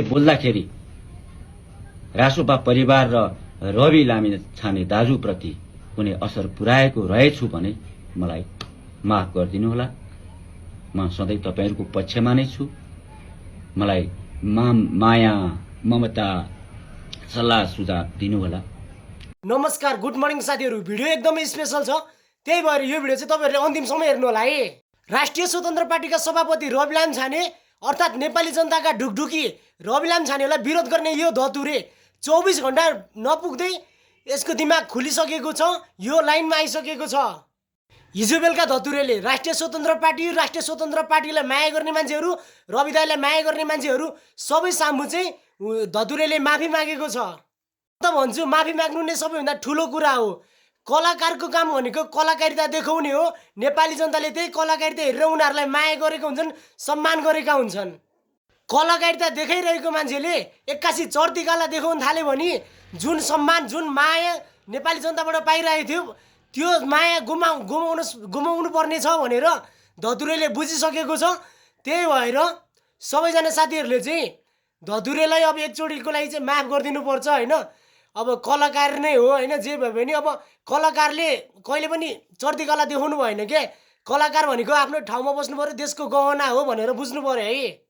बोल्दाखेरि रासोपा परिवार र रवि लामिछाने दाजुप्रति कुनै असर पुर्याएको रहेछु भने मलाई माफ गरिदिनुहोला। म सधैँ तपाईहरुको पक्षमा नै छु। मलाई माया ममता सल्लाह सुझाव दिनुहोला। नमस्कार, गुड मर्निङ साथीहरु। भिडियो एकदमै स्पेशल छ, त्यही भएर यो भिडियो चाहिँ तपाईहरुले अन्तिमसम्म हेर्नु होला है। राष्ट्रिय स्वतन्त्र पार्टीका सभापति रवि लामिछाने अर्थात् नेपाली जनताका ढुकढुकी रवि लामिछानेलाई विरोध गर्ने यो धतुरे 24 घण्टा नपुग्दै यसको दिमाग खुलिसकेको छ, यो लाइनमा आइसकेको छ। हिजो बेलुका धतुरेले राष्ट्रिय स्वतन्त्र पार्टीलाई माया गर्ने मान्छेहरू, रवि दाइलाई माया गर्ने मान्छेहरू सबै सामु चाहिँ धतुरेले माफी मागेको छ। त भन्छु, माफी माग्नु नै सबैभन्दा ठुलो कुरा हो। कलाकारको काम भनेको कलाकारिता देखाउने हो। नेपाली जनताले त्यही कलाकारिता हेरेर उनीहरूलाई माया गरेका हुन्छन्, सम्मान गरेका हुन्छन्। कलाकारिता देखाइरहेको मान्छेले एक्कासी चर्तीकाला देखाउन थाल्यो भने जुन सम्मान, जुन माया नेपाली जनताबाट पाइरहेको थियो त्यो माया गुमाउनु पर्ने छ भनेर धतुरेले बुझिसकेको छ। त्यही भएर सबैजना साथीहरूले चाहिँ धतुरेलाई अब एकचोटिको लागि चाहिँ माफ गरिदिनु पर्छ हैन। अब कलाकार नै हो हैन, जे भए पनि अब कलाकारले कहिले पनि चर्तीकला देखाउनु भएन के। कलाकार भनेको आफ्नो ठाउँमा बस्नु पर्यो, देशको गहना हो भनेर बुझ्नु पर्यो है।